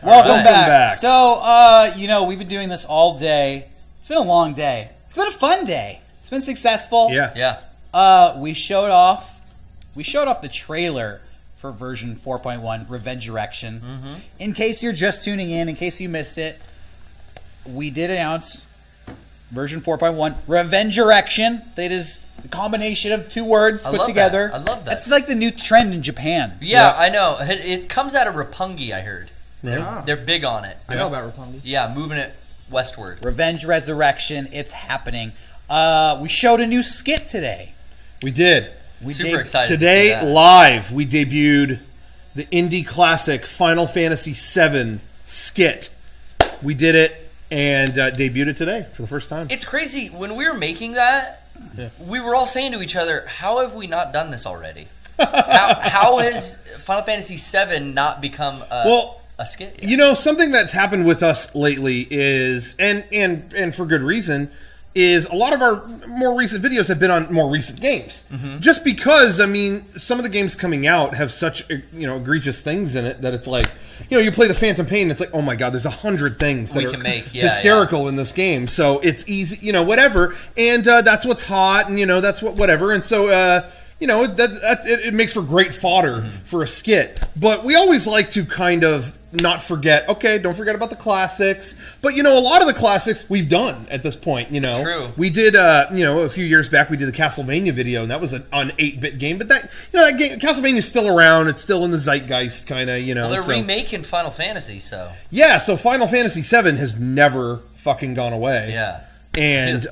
Welcome back. So, we've been doing this all day. It's been a long day. It's been a fun day. It's been successful. Yeah. We showed off the trailer for version 4.1, Revenge Direction. Mm-hmm. In case you're just tuning in case you missed it, we did announce version 4.1, Revenge Direction. That is a combination of two words put together. I love that. That's like the new trend in Japan. Yeah, I know. It comes out of Roppongi, I heard. Yeah. They're big on it. I know about Roppongi. Yeah, moving it westward. Revenge Resurrection, it's happening. We showed a new skit today. We did. Super excited. Today, live, we debuted the indie classic Final Vantasy VII skit. We did it and debuted it today for the first time. It's crazy. When we were making that, we were all saying to each other, how have we not done this already? how has Final Fantasy VII not become a skit yet? Something that's happened with us lately is, and for good reason, is a lot of our more recent videos have been on more recent games. Mm-hmm. Just because, some of the games coming out have such, egregious things in it that it's like, you play the Phantom Pain, it's like, oh my god, there's 100 things that can make hysterical in this game. So it's easy, whatever. And that's what's hot, and, that's whatever. And so, it makes for great fodder for a skit. But we always like to kind of not forget, don't forget about the classics. But, a lot of the classics we've done at this point, True. We did, a few years back, we did the Castlevania video, and that was an 8-bit game. But that game, Castlevania's still around. It's still in the zeitgeist, kind of, Well, they're remaking Final Fantasy, so. Yeah, so Final Fantasy VII has never fucking gone away. Yeah. And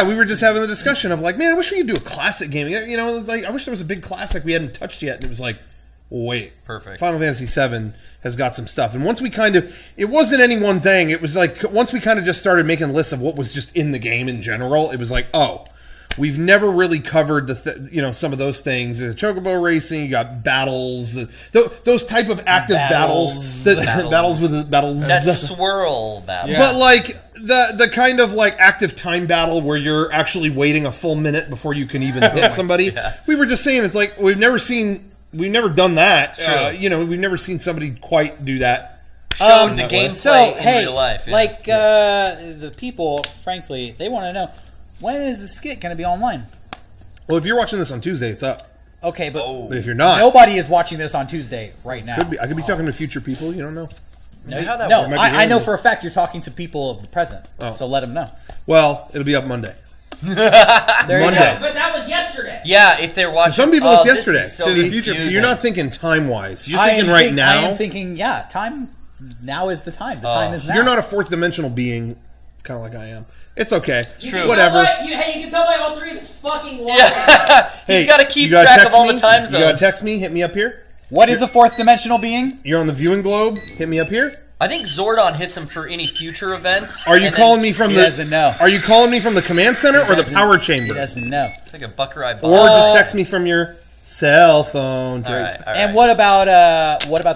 we were just having the discussion of like, man, I wish we could do a classic game. I wish there was a big classic we hadn't touched yet. And it was like, wait, perfect. Final Fantasy VII has got some stuff. And once we it wasn't any one thing. It was like once we kind of just started making lists of what was just in the game in general. It was like, we've never really covered some of those things. There's chocobo racing, you got battles, those type of active battles. Battles with battles. That swirl battle. Yeah. But like the kind of like active time battle where you're actually waiting a full minute before you can even hit somebody. Yeah. We were just saying it's like we've never done that. We've never seen somebody quite do that. Shown the gameplay in real life. Yeah. The people, frankly, they want to know, when is the skit going to be online? Well, if you're watching this on Tuesday, it's up. Okay, but if you're not, nobody is watching this on Tuesday right now. I could be talking to future people. You don't know. I know for a fact you're talking to people of the present, so let them know. Well, it'll be up Monday. There you go. But that was yesterday. Yeah, if they're watching. Some people, it's yesterday. So in the future, so you're not thinking time-wise. You're thinking right now. I am thinking, time. Now is the time. The time is now. You're not a fourth-dimensional being, kind of like I am. It's okay. It's true. Whatever. You can tell by all three of his fucking lines. Yeah. He's got to keep track of all the time zones. You got to text me. Hit me up here. What is a fourth-dimensional being? You're on the viewing globe. Hit me up here. I think Zordon hits him for any future events. Are you calling me from He doesn't know. Are you calling me from the command center or the power chamber? He doesn't know. It's like a Buckeye bomb. Or just text me from your cell phone. All right. And what about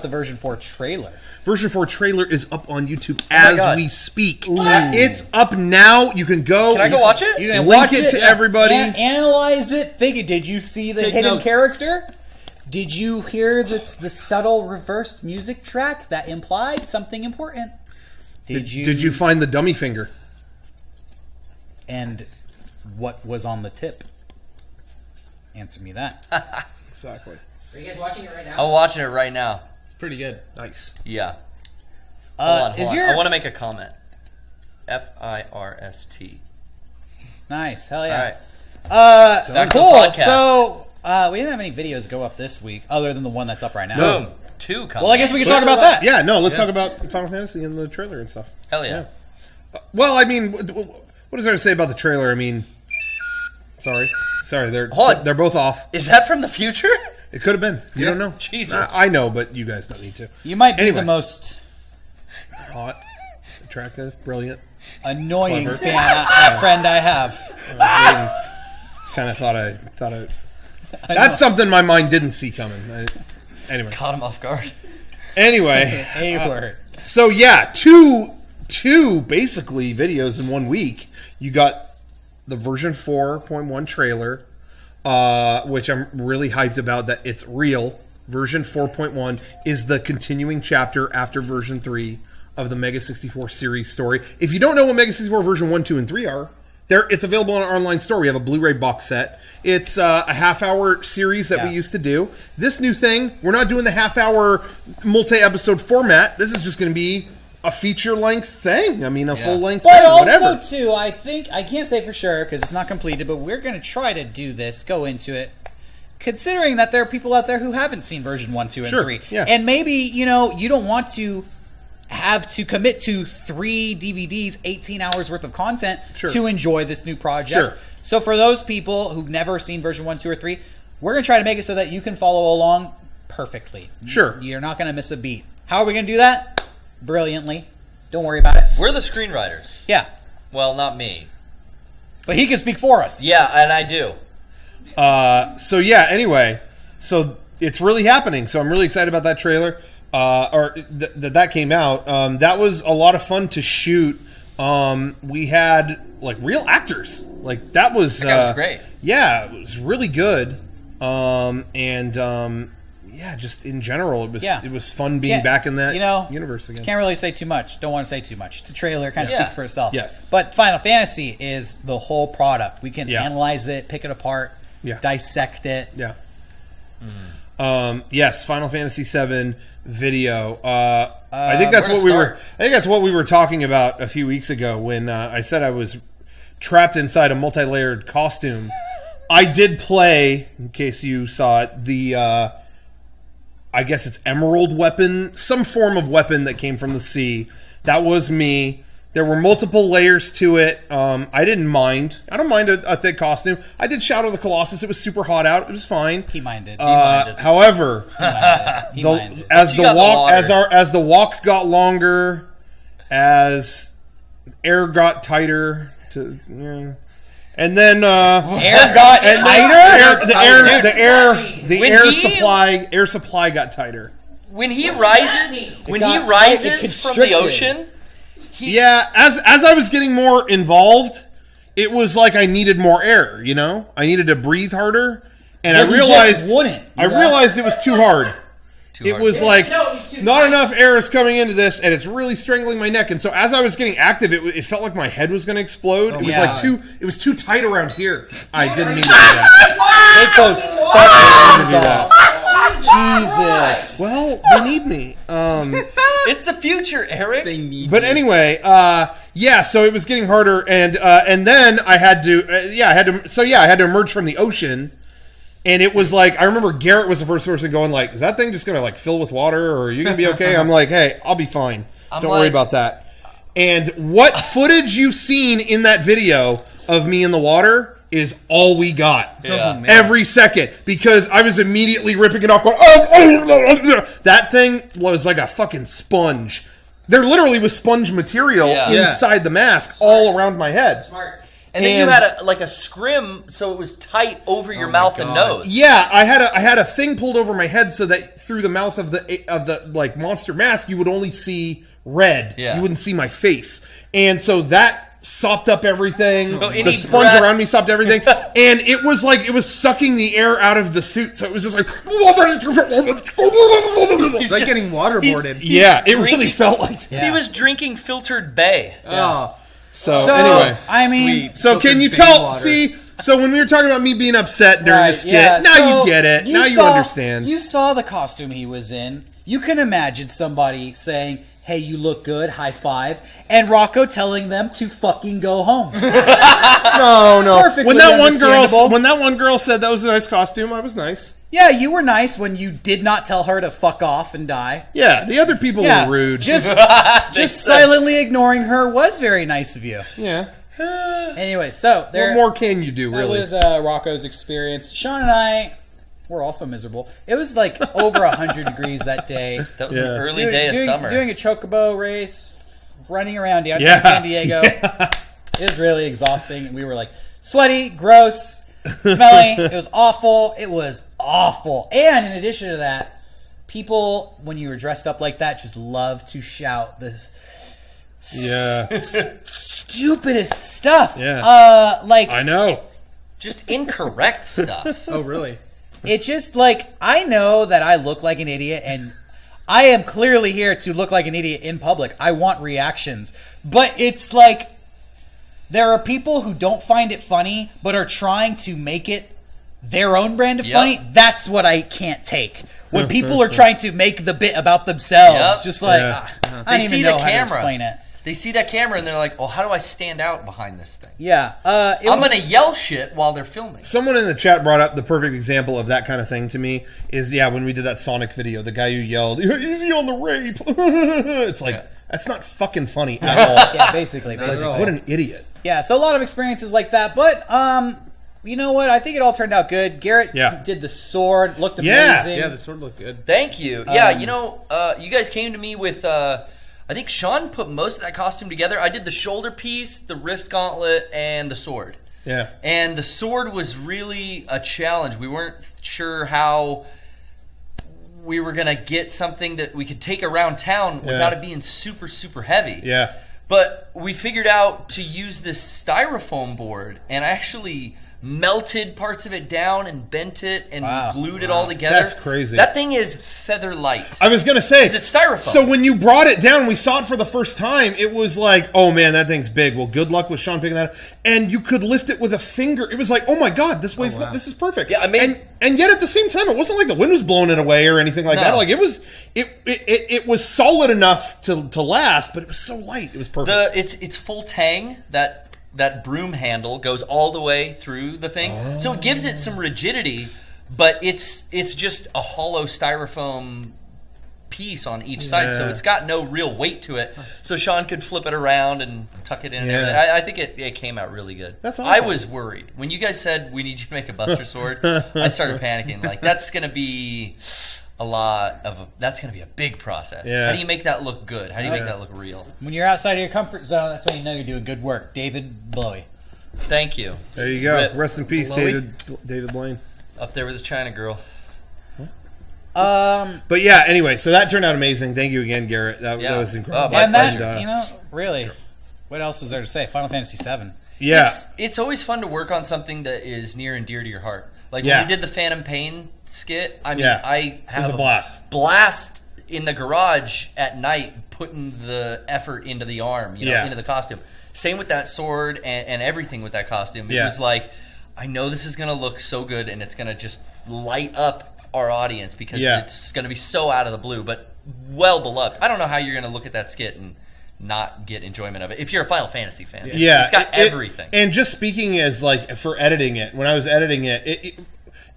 the version 4 trailer? Version 4 trailer is up on YouTube as we speak. Ooh. It's up now. You can go. Can I go watch it? You can link it to everybody. Analyze it. Think it. Did you see the hidden character? Did you hear the subtle reversed music track that implied something important? Did you find the dummy finger? And what was on the tip? Answer me that. Exactly. Are you guys watching it right now? I'm watching it right now. It's pretty good. Nice. Yeah. Hold on. I want to make a comment. FIRST. Nice. Hell yeah. All right. Cool. So we didn't have any videos go up this week other than the one that's up right now. Boom. 2 coming. Well, I guess we can talk about that. Yeah, no, let's talk about Final Fantasy and the trailer and stuff. Hell yeah. Well, I mean, what is there to say about the trailer? I mean, sorry, they're both off. Is that from the future? It could have been. You don't know. Jesus. I know, but you guys don't need to. You might be the most hot, attractive, brilliant, annoying friend I have. Just kind of thought I that's something my mind didn't see coming. Anyway. Caught him off guard. Anyway. A-word. So yeah, two basically videos in 1 week. You got the version 4.1 trailer, which I'm really hyped about that it's real. version 4.1 is the continuing chapter after version 3 of the Mega64 series story. If you don't know what Mega64 version 1, 2, and 3 are, it's available on our online store. We have a Blu-ray box set. It's a half-hour series that we used to do. This new thing, we're not doing the half-hour multi-episode format. This is just going to be a feature-length thing. I mean, a full-length thing, whatever. But also, too, I think, I can't say for sure because it's not completed, but we're going to try to do this, go into it, considering that there are people out there who haven't seen version 1, 2, and 3. Yeah. And maybe, you don't want to have to commit to 3 DVDs, 18 hours worth of content to enjoy this new project. Sure. So for those people who've never seen version 1, 2, or 3, we're going to try to make it so that you can follow along perfectly. Sure. You're not going to miss a beat. How are we going to do that? Brilliantly. Don't worry about it. We're the screenwriters. Yeah. Well, not me. But he can speak for us. Yeah, and I do. Anyway, so it's really happening. So I'm really excited about that trailer. That came out. That was a lot of fun to shoot. We had like real actors. Like that was great. Yeah, it was really good. Just in general, it was fun being back in that universe again. Can't really say too much. Don't want to say too much. It's a trailer. It kind of speaks for itself. Yes. But Final Fantasy is the whole product. We can analyze it, pick it apart, dissect it. Yeah. Yes, Final Fantasy VII video. I think that's what we were. I think that's what we were talking about a few weeks ago when I said I was trapped inside a multi-layered costume. I did play, in case you saw it, the I guess it's emerald weapon, some form of weapon that came from the sea. That was me. There were multiple layers to it. I didn't mind. I don't mind a thick costume. I did Shadow of the Colossus. It was super hot out. It was fine. He minded. However, as the walk got longer, as air got tighter, and then air got tighter. Air supply got tighter. When he rises from the ocean. As I was getting more involved, it was like I needed more air, I needed to breathe harder, and I realized it was too hard. It was like not enough air is coming into this, and it's really strangling my neck. And so as I was getting active, it felt like my head was going to explode. It was it was too tight around here. I didn't mean to do that. Take those fucking off. Jesus. Well, they need me. It's the future, Eric. They need But anyway, so it was getting harder, and then I had to emerge from the ocean, and it was like I remember Garrett was the first person going like, "Is that thing just gonna like fill with water, or are you gonna be okay?" I'm like, "Hey, I'll be fine. Don't worry about that." And what footage you've seen in that video of me in the water is all we got. Yeah. Every second, because I was immediately ripping it off going, that thing was like a fucking sponge. There literally was sponge material inside the mask all around my head. Smart. And then you had a scrim, so it was tight over your mouth and nose. Yeah, I had a thing pulled over my head so that through the mouth of the like monster mask, you would only see red. Yeah. You wouldn't see my face, and so that sopped up everything. So the sponge around me sopped everything, and it was like it was sucking the air out of the suit. So it was just like It's like getting waterboarded. It really felt like that. He was drinking filtered bay. Oh. So anyway, I mean, so can you tell? See, so when we were talking about me being upset during the skit, now you get it. Now you understand. You saw the costume he was in. You can imagine somebody saying, "Hey, you look good, high five," and Rocco telling them to fucking go home. No. Perfectly When that understandable. one girl said that was a nice costume, I was nice. Yeah, you were nice when you did not tell her to fuck off and die. Yeah, the other people were rude. Just silently ignoring her was very nice of you. Yeah. Anyway, so What more can you do, that really? was Rocco's experience. Sean and I were also miserable. It was like over 100 degrees that day. That was an early day of summer. Doing a chocobo race, running around downtown San Diego. It was really exhausting. And we were like sweaty, gross, smelly. It was awful. It was awful. And in addition to that, people, when you were dressed up like that, just love to shout this stupidest stuff. Yeah. Like I know. Just incorrect stuff. Oh, really? It just like I know that I look like an idiot, and I am clearly here to look like an idiot in public. I want reactions, but it's like there are people who don't find it funny, but are trying to make it their own brand of funny. That's what I can't take. When people are trying to make the bit about themselves, just like I don't even know how to explain it. They see that camera and they're like, "Oh, how do I stand out behind this thing?" Yeah, I'm gonna yell shit while they're filming. Someone in the chat brought up the perfect example of that kind of thing to me. Is when we did that Sonic video, the guy who yelled, "Easy on the rape." It's like that's not fucking funny at all. Yeah, basically. What an idiot. Yeah, so a lot of experiences like that, but you know what? I think it all turned out good. Garrett did the sword, looked amazing. Yeah, the sword looked good. Thank you. Yeah, you guys came to me with. I think Sean put most of that costume together. I did the shoulder piece, the wrist gauntlet, and the sword. Yeah. And the sword was really a challenge. We weren't sure how we were going to get something that we could take around town without it being super, super heavy. Yeah. But we figured out to use this styrofoam board, and I actually melted parts of it down and bent it and glued it all together. That's crazy. That thing is feather light. I was going to say. It's styrofoam. So when you brought it down, we saw it for the first time, it was like, oh man, that thing's big. Well, good luck with Sean picking that up. And you could lift it with a finger. It was like, oh my God, this is perfect. Yeah, and yet at the same time, it wasn't like the wind was blowing it away or anything like that. Like it was solid enough to last, but it was so light. It was perfect. It's full tang. That broom handle goes all the way through the thing, so it gives it some rigidity, but it's just a hollow styrofoam piece on each side, so it's got no real weight to it. So Sean could flip it around and tuck it in. And everything. I think it came out really good. That's awesome. I was worried when you guys said we need you to make a Buster Sword. I started panicking. Like that's gonna be that's going to be a big process. Yeah. How do you make that look good? How do you make that look real? When you're outside of your comfort zone, that's when you know you're doing good work. David Blowy. Thank you. There you go. Rip. Rest in peace, David Blaine. Up there with his China girl. But yeah, anyway, so that turned out amazing. Thank you again, Garrett. That was incredible. And that, really, what else is there to say? Final Fantasy VII. Yeah. It's always fun to work on something that is near and dear to your heart. Like when we did the Phantom Pain skit, I mean, I have it was a blast. Blast in the garage at night putting the effort into the arm, into the costume. Same with that sword and everything with that costume. It was like, I know this is going to look so good and it's going to just light up our audience because it's going to be so out of the blue, but well beloved. I don't know how you're going to look at that skit and not get enjoyment of it if you're a Final Fantasy fan. It's got everything. And just speaking as like for editing it, when I was editing it,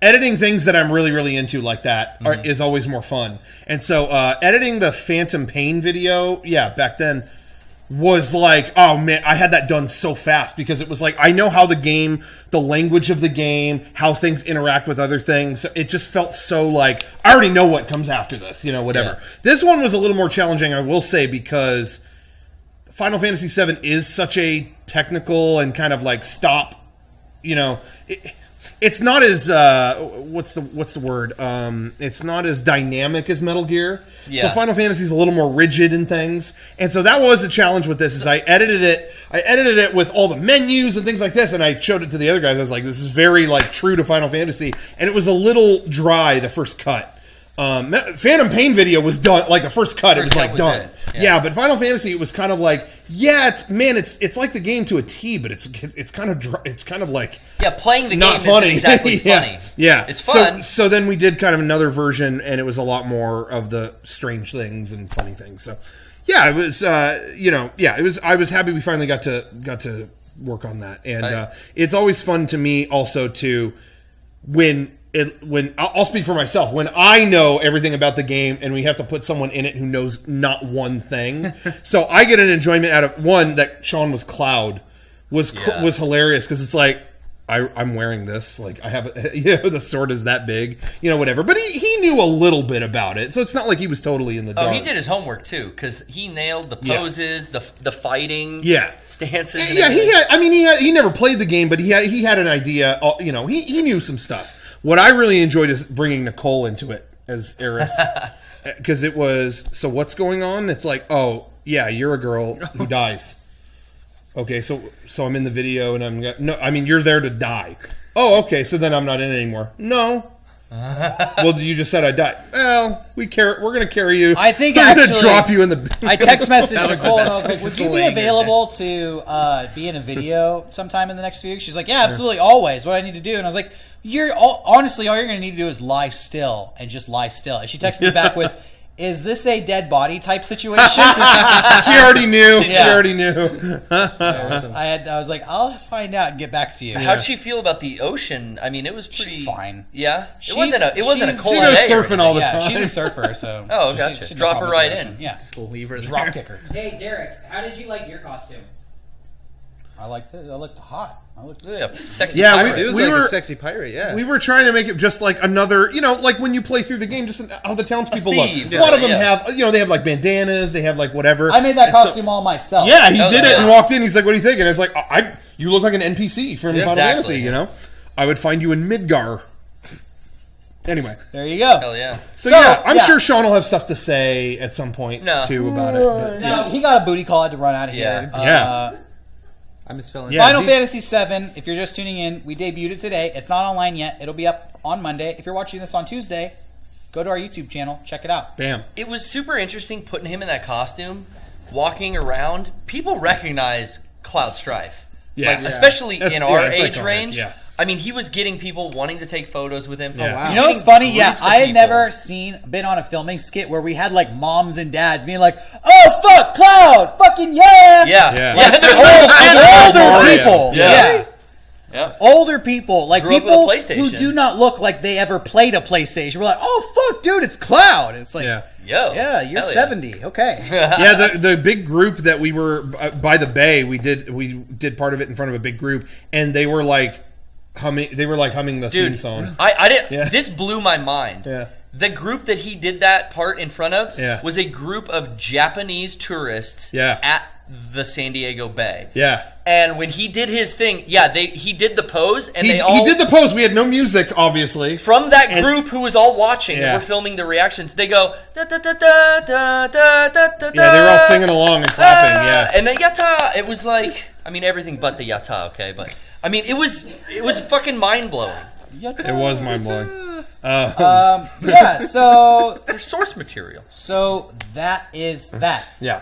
editing things that I'm really, really into like that is always more fun. And so editing the Phantom Pain video, back then was like, oh man, I had that done so fast because it was like, I know how the language of the game, how things interact with other things. It just felt so like, I already know what comes after this, whatever. Yeah. This one was a little more challenging, I will say, because Final Fantasy VII is such a technical and kind of like it's not as what's the word? It's not as dynamic as Metal Gear. Yeah. So Final Fantasy is a little more rigid in things, and so that was the challenge with this. Is I edited it with all the menus and things like this, and I showed it to the other guys. I was like, this is very like true to Final Fantasy, and it was a little dry the first cut. Phantom Pain video was done like the first cut. It was like done. Yeah, but Final Fantasy, it was kind of like, it's like the game to a T, but it's kind of dry, it's kind of like playing the not game funny. Isn't exactly funny. Yeah, it's fun. So then we did kind of another version, and it was a lot more of the strange things and funny things. So it was it was. I was happy we finally got to work on that, and it's always fun to me also to when I'll speak for myself, when I know everything about the game and we have to put someone in it who knows not one thing. So I get an enjoyment out of one that Sean was Cloud was hilarious because it's like, I'm wearing this, like I have the sword is that big, whatever. But he knew a little bit about it, so it's not like he was totally in the dark. Oh, he did his homework too, because he nailed the poses, the fighting, stances. And he never played the game, but he had an idea. He knew some stuff. What I really enjoyed is bringing Nicole into it as Eris, because it was, so what's going on? It's like, oh, yeah, you're a girl who dies. Okay, so I'm in the video and you're there to die. Oh, okay, so then I'm not in it anymore. No. Well, you just said I died. Well, we're going to carry you. I think we're going to actually- drop you in the. I text messaged That was the Nicole and I best. was like, would you be Laying available to be in a video sometime in the next few weeks? She's like, yeah, absolutely, always. What I need to do? And I was like, honestly, all you're going to need to do is lie still and just lie still. And she texted me back with, is this a dead body type situation? She already knew. Yeah. She already knew. I was like, I'll find out and get back to you. How'd she feel about the ocean? I mean, it was pretty. She's fine. Yeah, She's- it wasn't a she's- cold She goes day or surfing all the Yeah, time. she's a surfer, so. Oh, gotcha. she's no Drop her problem right with the in. ocean. Yeah. Just leave her Drop there. kicker. Hey, Derek, how did you like your costume? I liked it. I looked hot. Yeah, sexy. Yeah, pirate. It was We like were- a sexy pirate, yeah. We were trying to make it just like another, like when you play through the game, just how the townspeople look. thief. A lot of them Yeah. have, they have like bandanas, they have like whatever. I made that And so- costume all myself. Yeah, he Oh, did it yeah. and walked in. He's like, "What do you think?" And it's like, you look like an NPC from Final Exactly. Fantasy. I would find you in Midgar. Anyway, There you go. Hell yeah. so So, yeah, I'm yeah. sure Sean will have stuff to say at some point No. too about it. But, Now, he got a booty call. Had to run out of here. Yeah. I miss filling. Yeah. Final Fantasy VII, if you're just tuning in, we debuted it today. It's not online yet. It'll be up on Monday. If you're watching this on Tuesday, go to our YouTube channel. Check it out. Bam. It was super interesting putting him in that costume, walking around. People recognize Cloud Strife. Yeah. Especially That's- in our it's age iconic, range. yeah. I mean, he was getting people wanting to take photos with him. Oh, wow. You know what's Getting funny? Yeah, groups of I had people. never been on a filming skit where we had like moms and dads being like, "Oh fuck, Cloud, fucking yeah, Yeah. Yeah. Yeah. Older Mario. people, Yeah. yeah. Yeah. Older people, like Grew up with people a PlayStation. who do not look like they ever played a PlayStation. We're like, "Oh fuck, dude, it's Cloud." And it's like, Yeah. Yo. yeah, you're Hell yeah. 70, okay. Yeah, the big group that we were by the bay, we did part of it in front of a big group, and they were like humming the theme Dude, song. I didn't. Yeah. This blew my mind. Yeah. The group that he did that part in front of Yeah. was a group of Japanese tourists Yeah. at the San Diego Bay. Yeah. And when he did his thing, he did the pose, and He did the pose. We had no music, obviously. from that group who was all watching Yeah. and were filming the reactions. They go da da da da da da da da. Yeah, they were all singing along and clapping. Yeah. And then yata. It was like, I mean, everything but the yata. Okay, but I mean, it was fucking mind blowing. It was mind blowing. Yeah, so Their source material. that is that. Yeah.